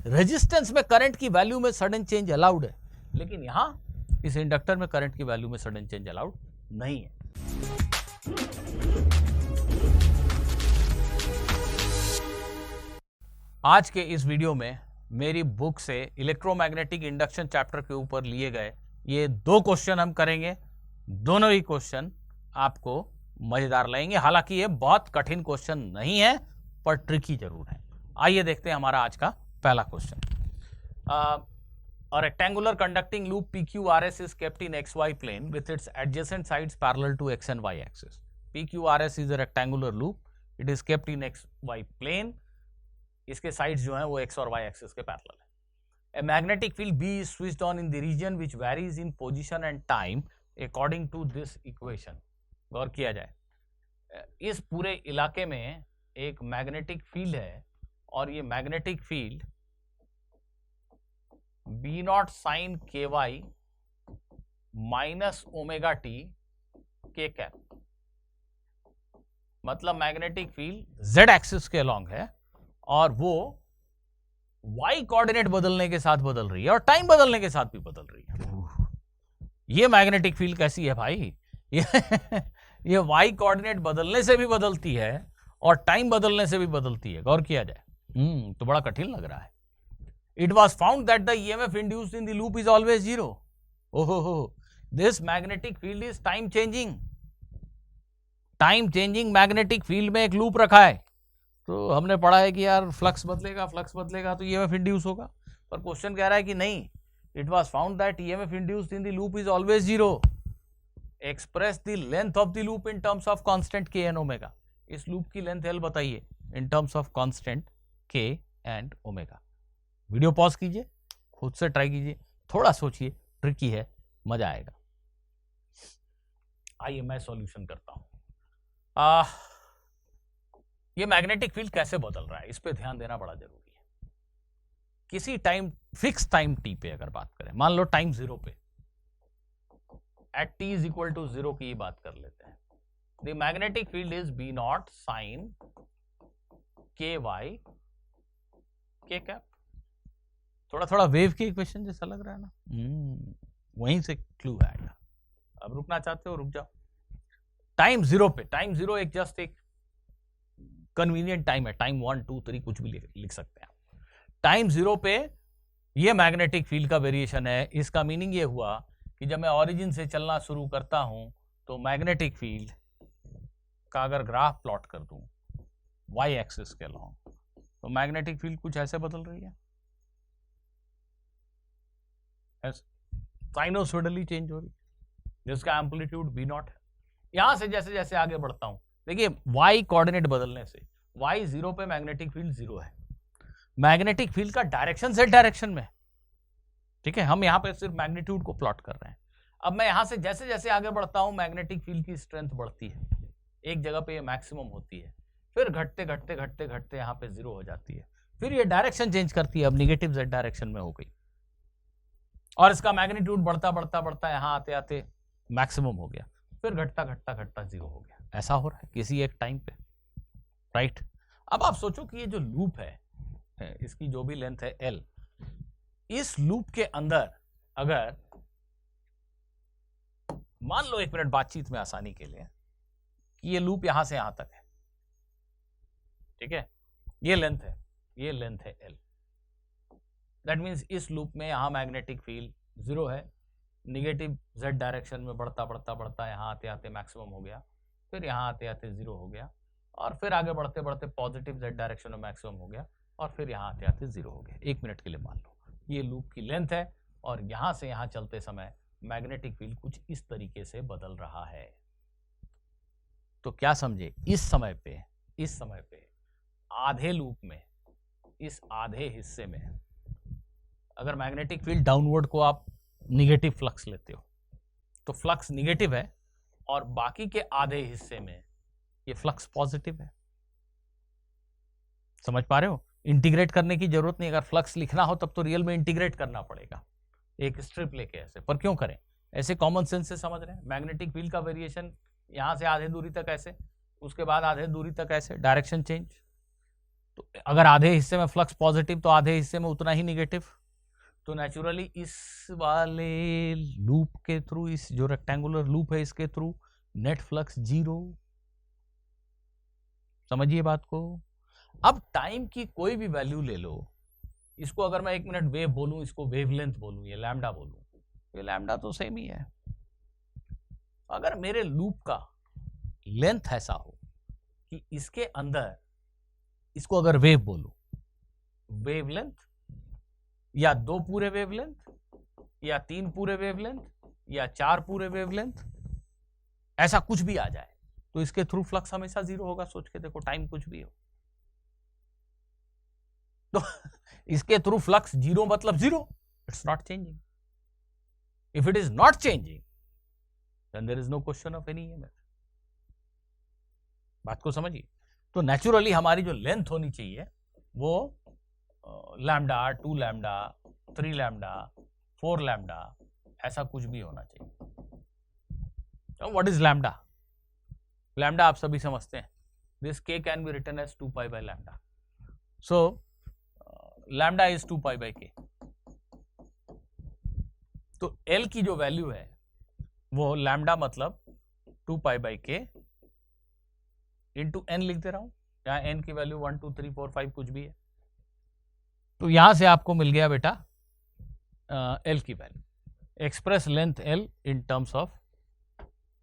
Resistance में current की value में सडन चेंज अलाउड है, लेकिन यहां इस इंडक्टर में करंट की वैल्यू में सडन चेंज अलाउड नहीं है। आज के इस वीडियो में मेरी बुक से इलेक्ट्रोमैग्नेटिक इंडक्शन चैप्टर के ऊपर लिए गए ये 2 क्वेश्चन हम करेंगे। दोनों ही क्वेश्चन आपको मजेदार लगेंगे। हालांकि ये बहुत कठिन क्वेश्चन नहीं है, पर ट्रिकी जरूर है। आइए देखते हैं हमारा आज का पहला question. A rectangular conducting loop PQRS is kept in XY plane with its adjacent sides parallel to X and Y axis. PQRS is a rectangular loop. It is kept in XY plane. इसके sides जो हैं वो X और Y axis के parallel है। A magnetic field B is switched on in the region which varies in position and time according to this equation. गौर किया जाए, इस पूरे इलाके में एक मैग्नेटिक फील्ड है और ये magnetic field B naught sine k y minus omega t k cap, मतलब मैग्नेटिक फील्ड जेड एक्सिस के अलोंग है और वो वाई कोऑर्डिनेट बदलने के साथ बदल रही है और टाइम बदलने के साथ भी बदल रही है। ये मैग्नेटिक फील्ड कैसी है भाई? ये वाई कोऑर्डिनेट बदलने से भी बदलती है और टाइम बदलने से भी बदलती है। गौर किया जाए तो बड़ा कठिन लग रहा है। It was found that the EMF induced in the loop is always zero. Oh, this magnetic field is time changing. Time changing magnetic field में एक लूप रखा है, तो हमने पढ़ा है कि यार फ्लक्स बदलेगा तो EMF इंड्यूस होगा, पर क्वेश्चन कह रहा है कि नहीं, it was found that EMF induced in the loop is always zero. Express the length of the loop in terms of constant k and omega. इस लूप की लेंथ L बताइए in terms of constant k and omega. Video pause कीजिए, खुद से try कीजिए, थोड़ा सोचिए, tricky है, मजा आएगा। आइए मैं सॉल्यूशन करता हूं। ये मैग्नेटिक फील्ड कैसे बदल रहा है इस पे ध्यान देना बड़ा जरूरी है। किसी टाइम, फिक्स टाइम टी पे अगर बात करें, मान लो टाइम 0 पे, at t is equal to 0 की बात कर लेते हैं। The magnetic field is B naught sine k y k cap. थोड़ा वेव की इक्वेशन जैसा लग रहा है ना, वहीं से क्लू आएगा। अब रुकना चाहते हो रुक जाओ। टाइम 0 पे, टाइम 0 एक जस्ट एक कन्वीनियंट टाइम है, टाइम 1 2 3 कुछ भी लिख सकते हैं। टाइम 0 पे ये मैग्नेटिक फील्ड का वेरिएशन है। इसका मीनिंग ये हुआ कि जब मैं ओरिजिन से चलना शुरू करता हूं तो मैग्नेटिक फील्ड का अगर ग्राफ प्लॉट कर दूं वाई एक्सिस के अलोंग, तो मैग्नेटिक फील्ड कुछ ऐसे बदल रही है, साइनोसोइडली चेंज हो रही है, जिसका एम्पलीट्यूड बी नॉट है। यहां से जैसे जैसे आगे बढ़ता हूं, देखिए वाई कोऑर्डिनेट बदलने से वाई 0 पे मैग्नेटिक फील्ड 0 है। मैग्नेटिक फील्ड का डायरेक्शन z डायरेक्शन में, ठीक है, हम यहां पे सिर्फ मैग्नीट्यूड को प्लॉट कर रहे हैं। अब मैं यहां से जैसे जैसे आगे बढ़ता हूं, मैग्नेटिक फील्ड की स्ट्रेंथ बढ़ती है, एक जगह पे ये मैक्सिमम होती है, फिर घटते घटते घटते घटते यहाँ पे 0 हो जाती है, फिर ये डायरेक्शन चेंज करती है, अब निगेटिव z डायरेक्शन में हो गई और इसका मैग्नीट्यूड बढ़ता बढ़ता बढ़ता यहाँ आते आते मैक्सिमम हो गया, फिर घटता घटता घटता 0 हो गया। ऐसा हो रहा है किसी एक टाइम पे, राइट। अब आप सोचो कि ये जो लूप है, इसकी जो भी लेंथ है L, इस लूप के अंदर अगर मान लो 1 मिनट बातचीत में आसानी के लिए कि ये लूप यहां से यहां तक है, ठीक है, ये लेंथ है L। दैट मीन्स इस लूप में यहां मैग्नेटिक फील्ड 0 है, निगेटिव z डायरेक्शन में बढ़ता बढ़ता बढ़ता यहां आते आते मैक्सिमम हो गया, फिर यहां आते आते 0 हो गया, और फिर आगे बढ़ते बढ़ते पॉजिटिव z डायरेक्शन में मैक्सिमम हो गया, और फिर यहां आते आते 0 हो गया। 1 मिनट के लिए मान लो ये लूप की लेंथ है और यहां से यहां चलते समय मैग्नेटिक फील्ड कुछ इस तरीके से बदल रहा है। तो क्या समझे, इस समय पे आधे लूप में, इस आधे हिस्से में अगर मैग्नेटिक फील्ड डाउनवर्ड को आप निगेटिव फ्लक्स लेते हो तो फ्लक्स निगेटिव है, और बाकी के आधे हिस्से में ये फ्लक्स पॉजिटिव है। समझ पा रहे हो? इंटीग्रेट करने की जरूरत नहीं, अगर फ्लक्स लिखना हो तब तो रियल में इंटीग्रेट करना पड़ेगा, एक स्ट्रिप लेके ऐसे, पर क्यों करें, ऐसे कॉमन सेंस से समझ रहे हैं। मैग्नेटिक फील्ड का वेरिएशन यहां से आधे दूरी तक ऐसे, उसके बाद आधे दूरी तक ऐसे, डायरेक्शन चेंज, तो अगर आधे हिस्से में फ्लक्स पॉजिटिव तो आधे हिस्से में उतना ही निगेटिव। तो नेचुरली इस वाले लूप के थ्रू, इस जो रेक्टेंगुलर लूप है इसके थ्रू नेट फ्लक्स 0। समझिए बात को। अब टाइम की कोई भी वैल्यू ले लो, इसको अगर मैं 1 मिनट वेव बोलूं, इसको वेवलेंथ बोलूं, ये लैम्डा बोलूं, ये लैम्डा तो सेम ही है। अगर मेरे लूप का लेंथ ऐसा हो कि इसके अंदर, इसको अगर वेव बोलूं, वेवलेंथ या 2 पूरे वेवलेंथ या 3 पूरे वेवलेंथ या 4 पूरे वेवलेंथ, ऐसा कुछ भी आ जाए तो इसके थ्रू फ्लक्स हमेशा 0 होगा। सोच के देखो, टाइम कुछ भी हो तो इसके थ्रू फ्लक्स 0 मतलब 0, it's not changing. If it is not changing then there is no question of any EMF. बात को समझिए। तो नेचुरली हमारी जो लेंथ होनी चाहिए वो लैम्डा, 2 लैम्डा, 3 लैम्डा, 4 लैम्डा, ऐसा कुछ भी होना चाहिए। What is lambda? लैम्डा आप सभी समझते हैं, this k can be written as 2 pi by lambda. So lambda is 2 pi by k। तो L की जो वैल्यू है वो लैम्डा मतलब 2 pi by k into n लिख दे रहा हूं, यहाँ n की वैल्यू 1 2 3 4 5 कुछ भी है। तो यहां से आपको मिल गया बेटा L की value. Express length L in terms of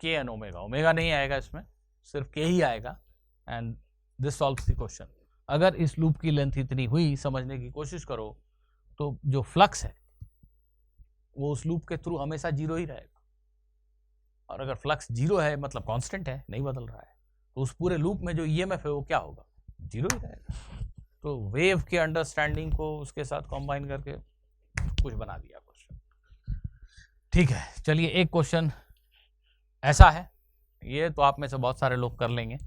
k and omega. Omega नहीं आएगा इसमें, सिर्फ k ही आएगा। And this solves the question. अगर इस लूप की लेंथ इतनी हुई, समझने की कोशिश करो, तो जो फ्लक्स है वो उस लूप के थ्रू हमेशा 0 ही रहेगा। और अगर फ्लक्स 0 है मतलब कांस्टेंट है, नहीं बदल रहा है, तो उस पूरे लूप में जो ईएमएफ है वो क्या होगा? 0 ही रहेगा। तो वेव के अंडरस्टैंडिंग को उसके साथ कंबाइन करके कुछ बना दिया क्वेश्चन। ठीक है, चलिए एक क्वेश्चन ऐसा है, ये तो आप में से बहुत सारे लोग कर लेंगे,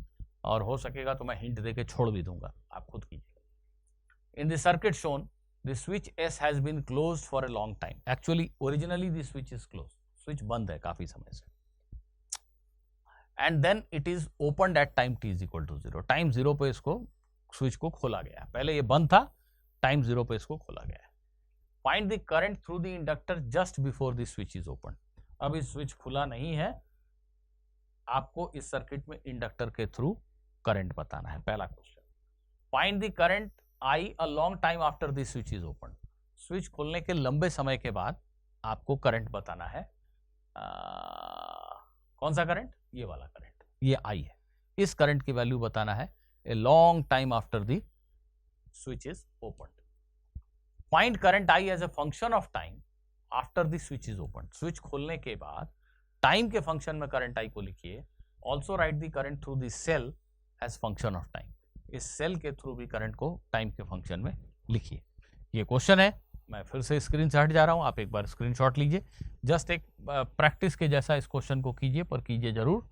और हो सकेगा तो मैं हिंट देके छोड़ भी दूंगा, आप खुद कीजिए। In the circuit shown the switch S has been closed for a long time. Actually originally the switch is close, switch बंद है काफी समय से, and then it is opened at time t is equal to 0। Time 0 पे इसको switch को खोला गया। पहले ये बंद था, टाइम 0 पे इसको खोला गया है। Find the current through the inductor just before the switch is open. अब इस स्विच खुला नहीं है, आपको इस सर्किट में इंडक्टर के थ्रू करंट बताना है। पहला question, find the current I a long time after the switch is open. Switch खोलने के लंबे समय के बाद आपको करंट बताना है। कौन सा करंट? ये वाला करंट, ये I है। इस करंट की वैल्यू बताना है a long time after the switch is open. Find current I as a function of time after the switch is open. Switch खोलने के बाद टाइम के फंक्शन में करंट I को लिखिए। Also write the current through the cell as function of time. इस cell के through भी करंट को टाइम के फंक्शन में लिखिए। ये क्वेश्चन है, मैं फिर से स्क्रीन से हट जा रहा हूं, आप एक बार स्क्रीनशॉट लीजिए। जस्ट एक प्रैक्टिस के जैसा इस क्वेश्चन को कीजिए, पर कीजिए जरूर।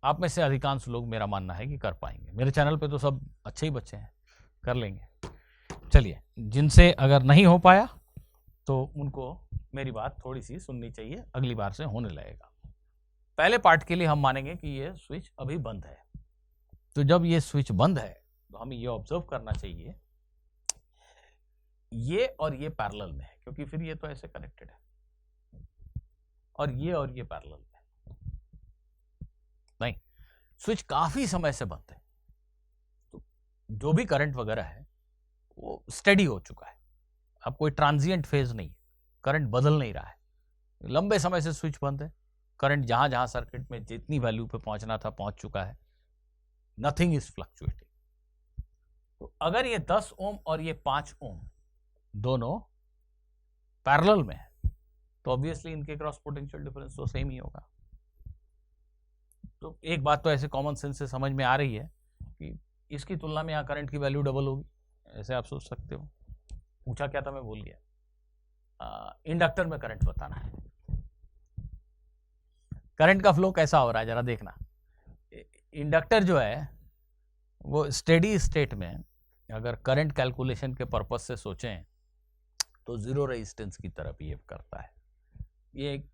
आप में से अधिकांश लोग, मेरा मानना है कि कर पाएंगे। मेरे चैनल पे तो सब अच्छे ही बच्चे हैं, कर लेंगे। चलिए, जिनसे अगर नहीं हो पाया तो उनको मेरी बात थोड़ी सी सुननी चाहिए, अगली बार से होने लगेगा। पहले पार्ट के लिए हम मानेंगे कि ये स्विच अभी बंद है। तो जब ये स्विच बंद है तो हमें ये ऑब्जर्व करना चाहिए, ये और ये पैरेलल में है, क्योंकि फिर ये तो ऐसे कनेक्टेड है, और ये पैरेलल में है। नहीं, स्विच काफी समय से बंद है, तो जो भी करंट वगैरह है वो स्टेडी हो चुका है। अब कोई ट्रांजिएंट फेज नहीं, करंट बदल नहीं रहा है। लंबे समय से स्विच बंद है, करंट जहां जहां सर्किट में जितनी वैल्यू पे पहुंचना था पहुंच चुका है। Nothing is fluctuating. तो अगर ये 10 ओम और ये 5 ओम दोनों पैरेलल में है, तो ऑब्वियसली इनके क्रॉस पोटेंशियल डिफरेंस तो सेम ही होगा। तो एक बात तो ऐसे कॉमन सेंस से समझ में आ रही है कि इसकी तुलना में यहाँ करंट की वैल्यू डबल होगी, ऐसे आप सोच सकते हो। पूछा क्या था, मैं भूल गया। इंडक्टर में करंट बताना है। करंट का फ्लो कैसा हो रहा है जरा देखना। इंडक्टर जो है वो स्टेडी स्टेट में, अगर करंट कैलकुलेशन के पर्पस से सोचें तो जीरो रेजिस्टेंस की तरफ बिहेव करता है। ये एक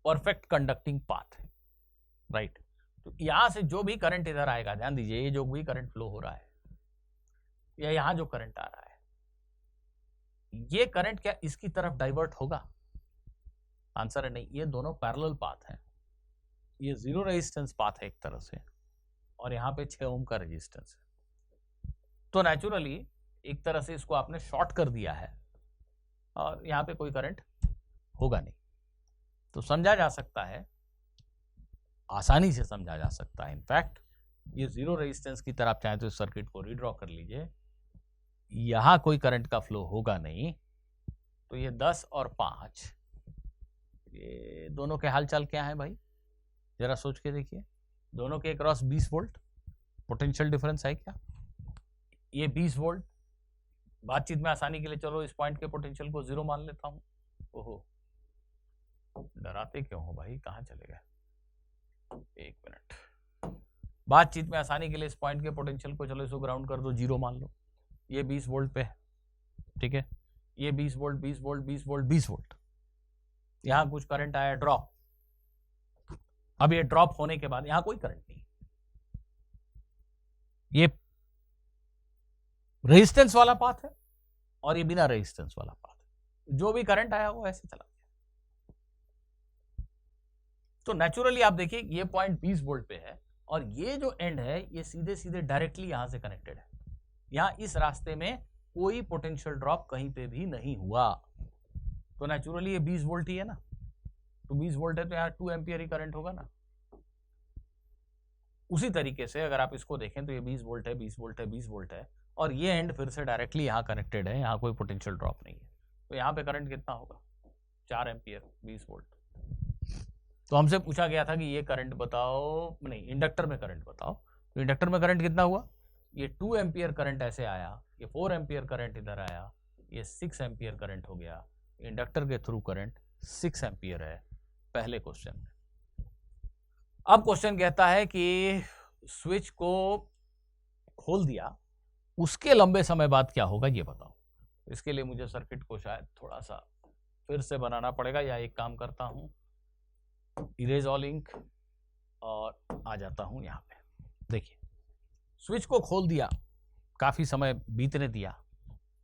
परफेक्ट कंडक्टिंग पाथ है, राइट। तो यहां से जो भी करंट इधर आएगा, ध्यान दीजिए, ये जो भी करंट फ्लो हो रहा है या यहां जो करंट आ रहा है, ये करंट क्या इसकी तरफ डाइवर्ट होगा? आंसर है नहीं। ये दोनों पैरेलल पाथ हैं। ये जीरो रेजिस्टेंस पाथ है एक तरह से, और यहाँ पे 6 ओम का रेजिस्टेंस है। तो नेचुरली एक तरह से इसको आपने शॉर्ट कर दिया है और यहाँ पे कोई करंट होगा नहीं। तो समझा जा सकता है, आसानी से समझा जा सकता है। इनफैक्ट ये जीरो रेजिस्टेंस की तरफ चाहे तो इस सर्किट को रीड्रॉ कर लीजिए, यहां कोई करंट का फ्लो होगा नहीं। तो ये 10 और 5, ये दोनों के हालचाल क्या है भाई, जरा सोच के देखिए। दोनों के अक्रॉस 20 वोल्ट पोटेंशियल डिफरेंस है क्या? ये 20 वोल्ट, बातचीत में आसानी के लिए चलो इस पॉइंट के पोटेंशियल को 0 मान लेता हूं। ओहो, डराते क्यों हो भाई, कहां चले गए? एक मिनट, बातचीत में आसानी के लिए इस पॉइंट के पोटेंशियल को चलो इसको ग्राउंड कर दो, 0 मान लो। ये 20 वोल्ट पे है, ठीक है। ये 20 वोल्ट 20 वोल्ट 20 वोल्ट 20 वोल्ट, यहां कुछ करंट आया ड्रॉप। अब ये ड्रॉप होने के बाद यहां कोई करंट नहीं, ये रेजिस्टेंस वाला पाथ है और ये बिना रेजिस्टेंस वाला पाथ है। जो भी करंट आया वो ऐसे चला गया। तो नेचुरली आप देखिए ये पॉइंट 20 वोल्ट पे है और ये जो एंड है ये सीधे सीधे डायरेक्टली यहां से कनेक्टेड है। यहां इस रास्ते में कोई पोटेंशियल ड्रॉप कहीं पे भी नहीं हुआ। तो नेचुरली ये 20 वोल्ट ही है ना, तो 20 वोल्ट है तो यहाँ 2 एम्पियर ही करंट होगा ना। उसी तरीके से अगर आप इसको देखें तो ये 20 वोल्ट है 20 वोल्ट है 20 वोल्ट है और ये एंड फिर से डायरेक्टली यहाँ कनेक्टेड है, यहाँ कोई पोटेंशियल ड्रॉप नहीं है। तो यहाँ पे करंट कितना होगा? 4 एम्पियर 20 वोल्ट। तो हमसे पूछा गया था कि ये करंट बताओ, नहीं इंडक्टर में करंट बताओ। तो इंडक्टर में करंट कितना हुआ? ये 2 एम्पियर करंट ऐसे आया, ये 4 एम्पियर करंट इधर आया, ये 6 एम्पियर करंट हो गया। इंडक्टर के थ्रू करंट 6 एम्पियर है पहले क्वेश्चन में। अब क्वेश्चन कहता है कि स्विच को खोल दिया, उसके लंबे समय बाद क्या होगा ये बताओ। इसके लिए मुझे सर्किट को शायद थोड़ा सा फिर से बनाना पड़ेगा, या एक काम करता हूं, इरेज ऑल इंक और आ जाता हूं यहां पे। देखिए स्विच को खोल दिया, काफी समय बीतने दिया,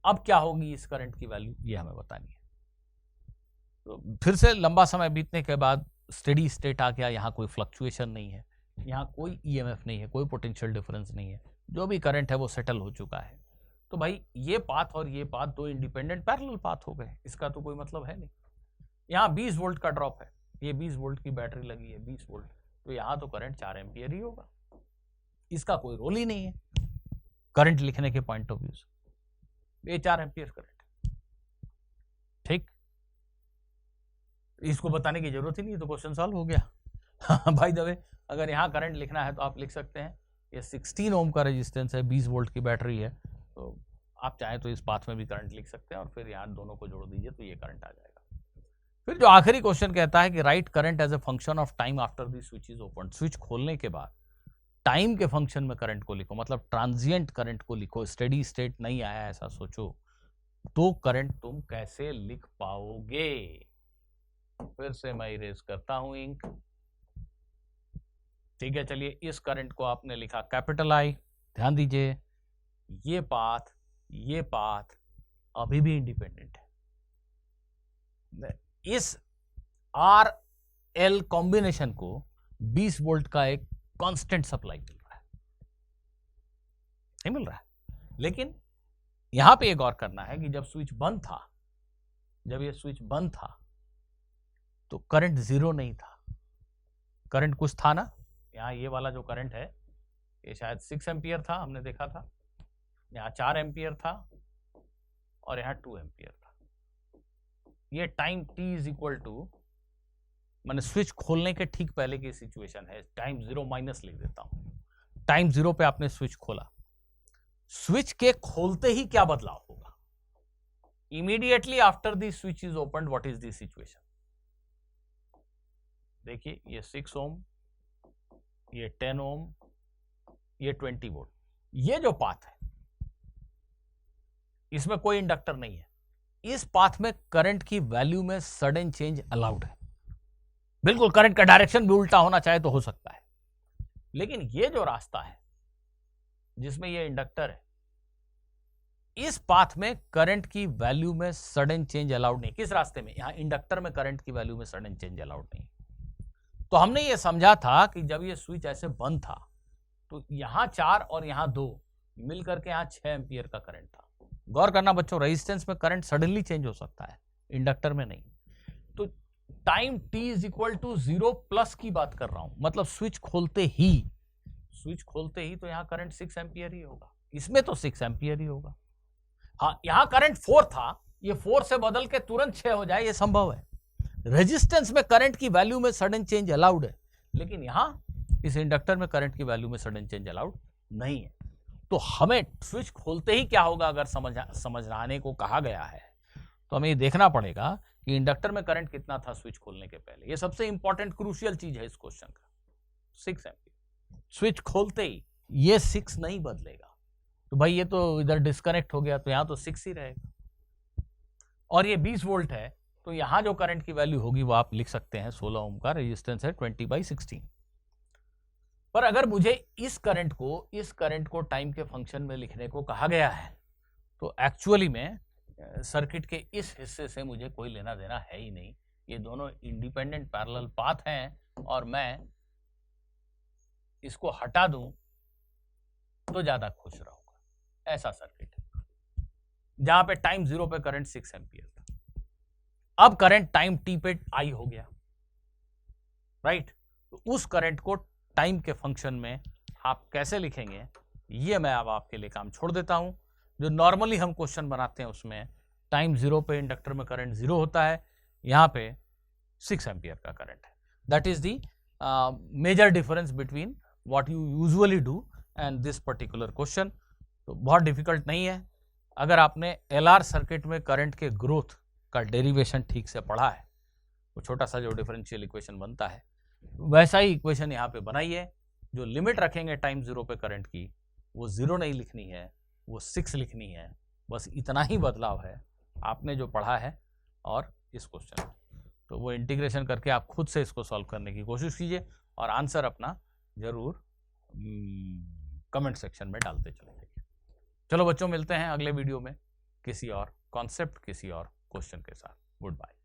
अब क्या होगी इस करंट की वैल्यू ये हमें बतानी है। तो फिर से लंबा समय बीतने के बाद स्टेडी स्टेट आ गया, यहाँ कोई फ्लक्चुएशन नहीं है, यहाँ कोई ईएमएफ नहीं है, कोई पोटेंशियल डिफरेंस नहीं है, जो भी करंट है वो सेटल हो चुका है। तो भाई ये पाथ और ये पाथ दो इंडिपेंडेंट पैरेलल पाथ हो गए, इसका तो कोई मतलब है नहीं। यहाँ 20 वोल्ट का ड्रॉप है, ये 20 वोल्ट की बैटरी लगी है 20 वोल्ट, तो यहाँ तो करंट 4 एम्पियर ही होगा, इसका कोई रोल ही नहीं है करंट लिखने के पॉइंट ऑफ व्यू से। ये 4 एम्पियर करंट, ठीक, इसको बताने की जरूरत ही नहीं, तो क्वेश्चन सॉल्व हो गया। बाय द वे अगर यहाँ करंट लिखना है तो आप लिख सकते हैं ये 16 ओम का रेजिस्टेंस है, 20 वोल्ट की बैटरी है, तो आप चाहें तो इस पाथ में भी करंट लिख सकते हैं और फिर यहाँ दोनों को जोड़ दीजिए तो ये करंट आ जाएगा। फिर जो आखिरी क्वेश्चन कहता है कि write current as a function of time after the switch is open. Switch खोलने के बाद टाइम के फंक्शन में करंट को लिखो, मतलब ट्रांजिएंट करंट को लिखो, स्टेडी स्टेट नहीं आया ऐसा सोचो, तो करंट तुम कैसे लिख पाओगे? फिर से मैं इरेज करता हूं इंक, ठीक है। चलिए इस करंट को आपने लिखा कैपिटल आई, ध्यान दीजिए ये पाथ अभी भी इंडिपेंडेंट है। इस आर एल कॉम्बिनेशन को 20 वोल्ट का एक कांस्टेंट सप्लाई मिल रहा है, नहीं मिल रहा है। लेकिन यहां पे एक गौर करना है कि जब स्विच बंद था, जब ये स्विच बंद था तो करंट 0 नहीं था, करंट कुछ था ना। यहाँ ये वाला जो करंट है ये शायद 6 एम्पियर था, हमने देखा था, यहाँ 4 एम्पियर था और यहाँ 2 एम्पियर था। ये time t is equal to, मैंने स्विच खोलने के ठीक पहले की सिचुएशन है, टाइम 0 माइनस लिख देता हूं। टाइम 0 पे आपने स्विच खोला, स्विच के खोलते ही क्या बदलाव होगा? Immediately after the switch is open what is the situation? देखिए ये 6 ओम, ये 10 ओम, ये 20 वोल्ट, ये जो पाथ है इसमें कोई इंडक्टर नहीं है। इस पाथ में करंट की वैल्यू में सडन चेंज अलाउड है, बिल्कुल करंट का डायरेक्शन भी उल्टा होना चाहे तो हो सकता है। लेकिन ये जो रास्ता है जिसमें ये इंडक्टर है, इस पाथ में करंट की वैल्यू में सडन चेंज अलाउड नहीं। किस रास्ते में? यहां इंडक्टर में करंट की वैल्यू में सडन चेंज अलाउड नहीं। तो हमने ये समझा था कि जब ये स्विच ऐसे बंद था तो यहां 4 और यहां 2 मिलकर के यहां 6 एम्पियर का करंट था। गौर करना बच्चों, रेजिस्टेंस में करंट सडनली चेंज हो सकता है, इंडक्टर में नहीं। तो time t is equal to 0 plus की बात कर रहा हूं, मतलब स्विच खोलते ही तो यहां करंट 6 एम्पियर ही होगा, इसमें तो 6 एम्पियर ही होगा। हाँ, यहां करंट 4 था, ये 4 से बदल के तुरंत 6 हो जाए, ये संभव है। रेजिस्टेंस में करंट की वैल्यू में सडन चेंज अलाउड है, लेकिन यहां इस इंडक्टर में करंट की वैल्यू में सडन चेंज अलाउड नहीं है। तो हमें स्विच खोलते ही क्या होगा, अगर समझाने को कहा गया है तो हमें ये देखना पड़ेगा कि इंडक्टर में करंट कितना था स्विच खोलने के पहले। ये सबसे इंपॉर्टेंट क्रूशियल चीज है इस क्वेश्चन का। 6 एम्पियर स्विच खोलते ही, ये 6 नहीं बदलेगा। तो भाई ये तो इधर डिस्कनेक्ट हो गया, तो यहां तो 6 ही रहेगा। और ये 20 वोल्ट है, तो यहां जो करंट की वैल्यू होगी वो आप लिख सकते हैं, 16 ओम का रेजिस्टेंस है, 20/16। पर अगर मुझे इस करंट को टाइम के फंक्शन में लिखने को कहा गया है, तो एक्चुअली में सर्किट के इस हिस्से से मुझे कोई लेना देना है ही नहीं। ये दोनों इंडिपेंडेंट पैरेलल पाथ हैं, और मैं इसको हटा दूं तो ज्यादा खुश रहूंगा। ऐसा सर्किट है जहां पे टाइम 0 पे करंट 6 एम्पियर था। अब करंट टाइम t पे आई हो गया, राइट? तो उस करंट को टाइम के फंक्शन में आप कैसे लिखेंगे, ये मैं अब आपके लिए काम छोड़ देता हूं। जो नॉर्मली हम क्वेश्चन बनाते हैं उसमें टाइम 0 पे इंडक्टर में करंट 0 होता है, यहां पे 6 एम्पियर का करंट है। That is the major difference between what you usually do and this particular question. तो बहुत डिफिकल्ट नहीं है। अगर आपने LR सर्किट में करंट के ग्रोथ का डेरिवेशन ठीक से पढ़ा है, तो छोटा सा जो डिफरेंशियल इक्वेशन बनता है वैसा ही इक्वेशन यहाँ पे बनाइए। जो लिमिट रखेंगे टाइम 0 पे करंट की, वो 0 नहीं लिखनी है, वो 6 लिखनी है। बस इतना ही बदलाव है आपने जो पढ़ा है और इस क्वेश्चन में। तो वो इंटीग्रेशन करके आप खुद से इसको सॉल्व करने की कोशिश कीजिए, और आंसर अपना जरूर कमेंट सेक्शन में डालते चले जाइए। चलो बच्चों, मिलते हैं अगले वीडियो में किसी और कॉन्सेप्ट, किसी और क्वेश्चन के साथ। Good bye.